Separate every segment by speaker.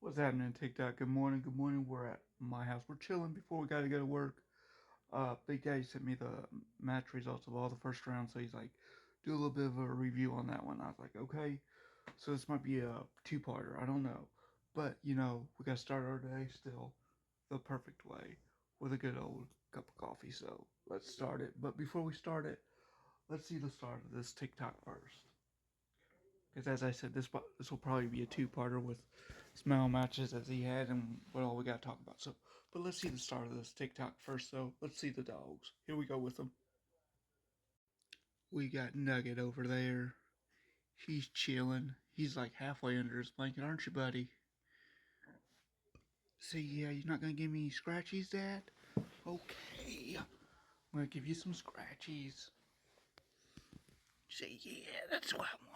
Speaker 1: What's happening, TikTok? Good morning. Good morning. We're at my house. We're chilling before we got to go to work. Big Daddy sent me the match results of all the first rounds, so he's like, do a little bit of a review on that one. I was like, okay. So this might be a two-parter. I don't know, but we got to start our day still the perfect way with a good old cup of coffee. So let's start it. But before we start it, let's see the start of this TikTok first. Because as I said, this will probably be a two-parter with smell matches as he had and what all we got to talk about. So, but let's see the start of this TikTok first. So let's see the dogs. Here we go with them. We got Nugget over there. He's chilling. He's like halfway under his blanket, aren't you, buddy? See, yeah, you're not gonna give me any scratchies, Dad? Okay, I'm gonna give you some scratchies. Say, yeah, that's what I want.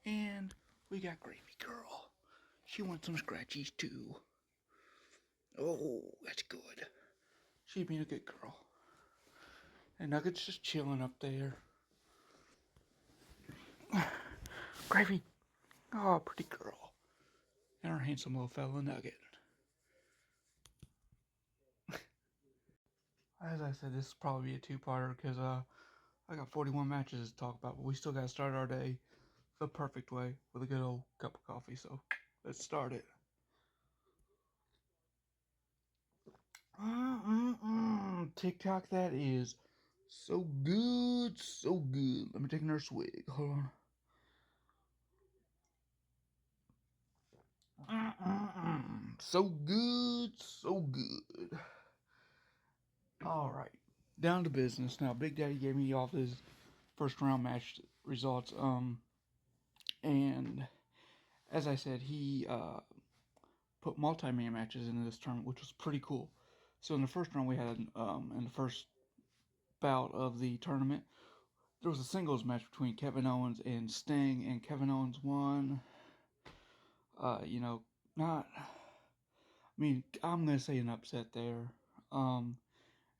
Speaker 1: And we got Gravy Girl. She wants some scratchies too. Oh, that's good. She being a good girl. And Nugget's just chilling up there. Gravy. Oh, pretty girl. And our handsome little fella Nugget. As I said, this is probably a two-parter because I got 41 matches to talk about, but we still got to start our day the perfect way with a good old cup of coffee. So let's start it. TikTok, that is so good, so good. Let me take another swig. Hold on. So good, so good. All right, down to business now. Big Daddy gave me all his first round match results. And as I said, he put multi-man matches into this tournament, which was pretty cool. So in the first round, we had in the first bout of the tournament, there was a singles match between Kevin Owens and Sting, and Kevin Owens won. Not. I mean, I'm gonna say an upset there. And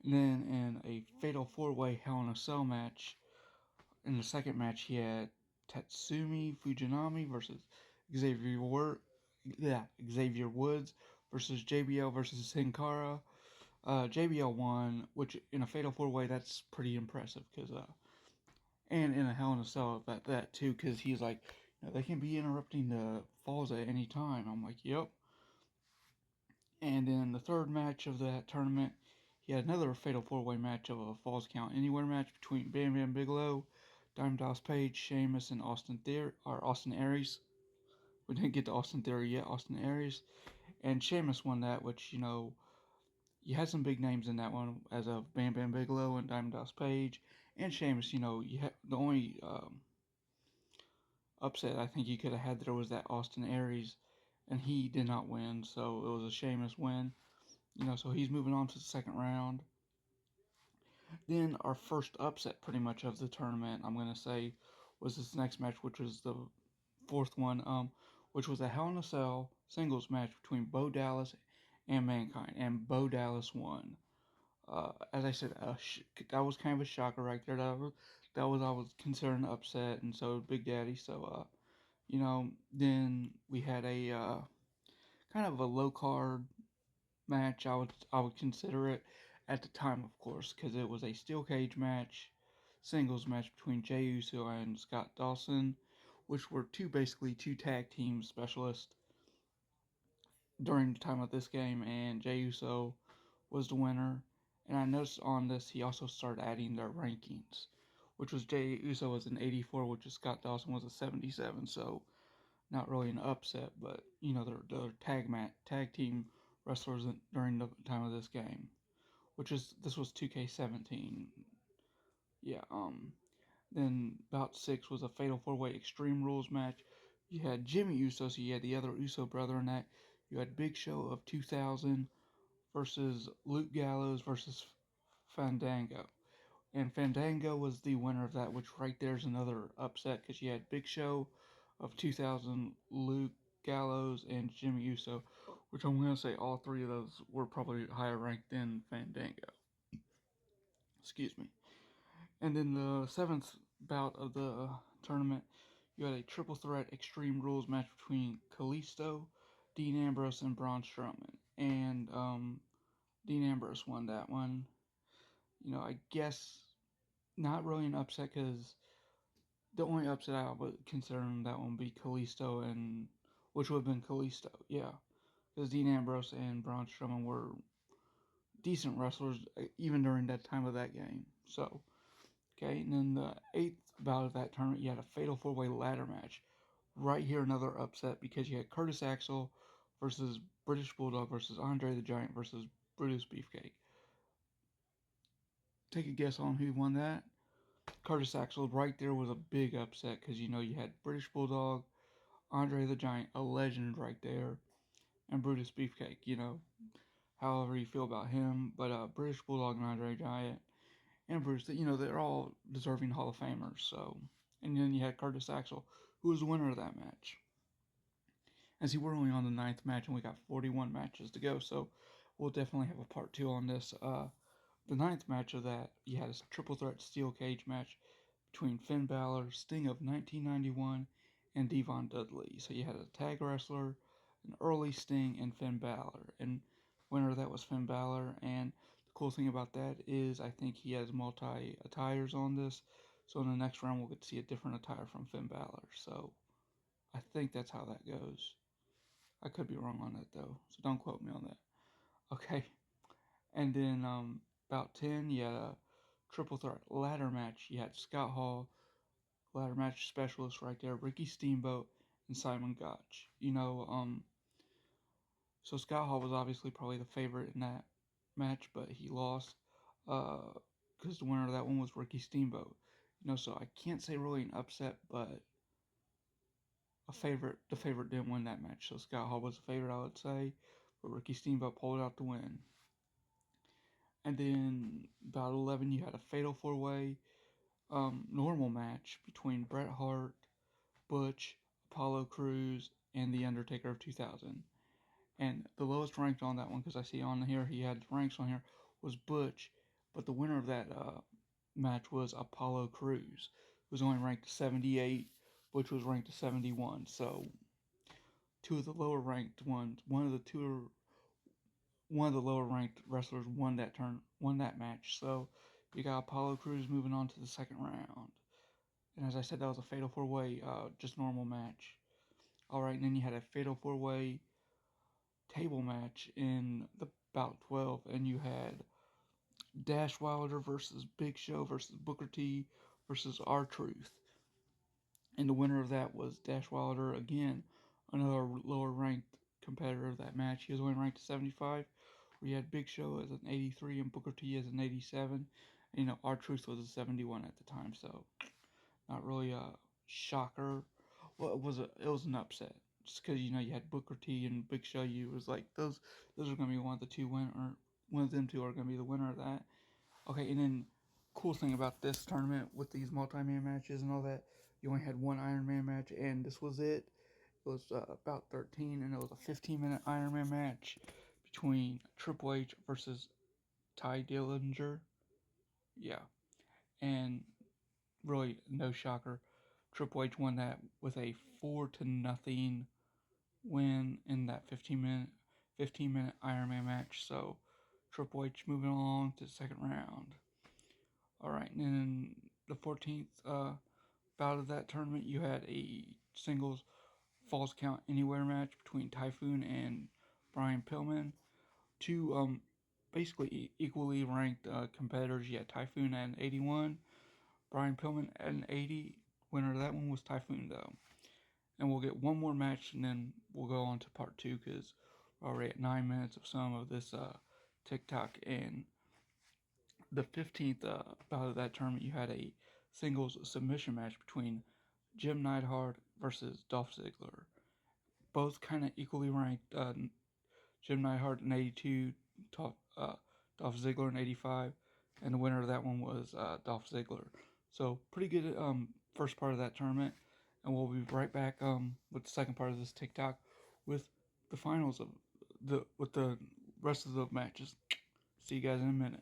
Speaker 1: then in a fatal four-way Hell in a Cell match, in the second match, he had Tatsumi Fujinami versus Xavier Woods, Xavier Woods versus JBL versus Sin Cara. JBL won, which in a fatal four-way, that's pretty impressive because and in a Hell in a Cell at that too, because he's like, they can be interrupting the falls at any time. I'm like, yep. And in the third match of that tournament, he had another fatal four-way match of a Falls Count Anywhere match between Bam Bam Bigelow, Diamond Dallas Page, Sheamus, and Austin Aries. We didn't get to Austin Theory yet. Austin Aries and Sheamus won that, which you had some big names in that one as of Bam Bam Bigelow and Diamond Dallas Page and Sheamus. You had the only upset I think you could have had there was that Austin Aries, and he did not win, so it was a Sheamus win. So he's moving on to the second round. Then our first upset, pretty much of the tournament, I'm gonna say, was this next match, which was the fourth one, which was a Hell in a Cell singles match between Bo Dallas and Mankind, and Bo Dallas won. As I said, that was kind of a shocker right there. That was I was considering an upset, and so Big Daddy. So then we had a kind of a low card match. I would consider it at the time, of course, because it was a steel cage match, singles match between Jey Uso and Scott Dawson, which were basically two tag team specialists during the time of this game, and Jey Uso was the winner. And I noticed on this he also started adding their rankings, which was Jey Uso was an 84, which is Scott Dawson was a 77. So not really an upset, but they're tag team wrestlers during the time of this game, this was 2K17. Yeah. Then bout six was a fatal four-way Extreme Rules match. You had Jimmy Uso, so you had the other Uso brother in that. You had Big Show of 2000 versus Luke Gallows versus Fandango. And Fandango was the winner of that, which right there is another upset because you had Big Show of 2000, Luke Gallows, and Jimmy Uso, which I'm going to say all three of those were probably higher ranked than Fandango. Excuse me. And then the seventh bout of the tournament, You had a triple threat Extreme Rules match between Kalisto, Dean Ambrose, and Braun Strowman. And Dean Ambrose won that one. I guess not really an upset because the only upset I would consider in that one would be Kalisto and which would have been Kalisto, yeah, because Dean Ambrose and Braun Strowman were decent wrestlers even during that time of that game. So, okay, and then the eighth bout of that tournament, you had a fatal four-way ladder match. Right here, another upset because you had Curtis Axel versus British Bulldog versus Andre the Giant versus Brutus Beefcake. Take a guess on who won that? Curtis Axel. Right there was a big upset because you had British Bulldog, Andre the Giant, a legend right there, and Brutus Beefcake. However you feel about him, but British Bulldog and Andre Giant and Bruce, they're all deserving Hall of Famers. So, and then you had Curtis Axel, who was the winner of that match. And see, we're only on the ninth match, and we got 41 matches to go, so we'll definitely have a part two on this. The ninth match of that, you had a triple threat steel cage match between Finn Balor, Sting of 1991, and Devon Dudley. So you had a tag wrestler, an early Sting, and Finn Balor. And winner of that was Finn Balor. And the cool thing about that is I think he has multi attires on this. So in the next round, we'll get to see a different attire from Finn Balor. So I think that's how that goes. I could be wrong on that though, so don't quote me on that. Okay. And then about 10, you had a triple threat ladder match. You had Scott Hall, ladder match specialist right there, Ricky Steamboat, and Simon Gotch. So Scott Hall was obviously probably the favorite in that match, but he lost because the winner of that one was Ricky Steamboat. So I can't say really an upset, but the favorite didn't win that match. So Scott Hall was the favorite, I would say, but Ricky Steamboat pulled out the win. And then about 11, you had a fatal four-way normal match between Bret Hart, Butch, Apollo Crews, and The Undertaker of 2000. And the lowest ranked on that one, because I see on here he had ranks on here, was Butch, but the winner of that match was Apollo Crews, who was only ranked 78. Butch was ranked 71. So two of the lower ranked ones, one of the lower ranked wrestlers won that match. So you got Apollo Crews moving on to the second round. And as I said, that was a fatal four-way, just normal match. All right, and then you had a fatal four-way table match in the bout 12, and you had Dash Wilder versus Big Show versus Booker T versus R-Truth. And the winner of that was Dash Wilder again, another lower ranked competitor of that match. He was only ranked 75. We had Big Show as an 83 and Booker T as an 87. And, R-Truth was a 71 at the time, so not really a shocker. Well, it was an upset. Just because you had Booker T and Big Show, you was like those are gonna be one of the two winner, one of them two are gonna be the winner of that. Okay, and then cool thing about this tournament with these multi-man matches and all that, you only had one Iron Man match, and this was it. It was about 13, and it was a 15-minute Iron Man match between Triple H versus Ty Dillinger. Yeah, and really no shocker, Triple H won that with a 4-0 win in that 15-minute Iron Man match. So Triple H moving along to the second round. All right, and then the 14th bout of that tournament, you had a singles Falls Count Anywhere match between Typhoon and Brian Pillman. Two basically equally ranked competitors. You had Typhoon at an 81, Brian Pillman at an 80. Winner of that one was Typhoon though. And we'll get one more match, and then we'll go on to part two because we're already at 9 minutes of some of this TikTok. And the 15th bout of that tournament, you had a singles submission match between Jim Neidhart versus Dolph Ziggler. Both kind of equally ranked. Jim Neidhart in 82, Dolph Ziggler in 85, and the winner of that one was Dolph Ziggler. So pretty good first part of that tournament, and we'll be right back with the second part of this TikTok with the finals with the rest of the matches. See you guys in a minute.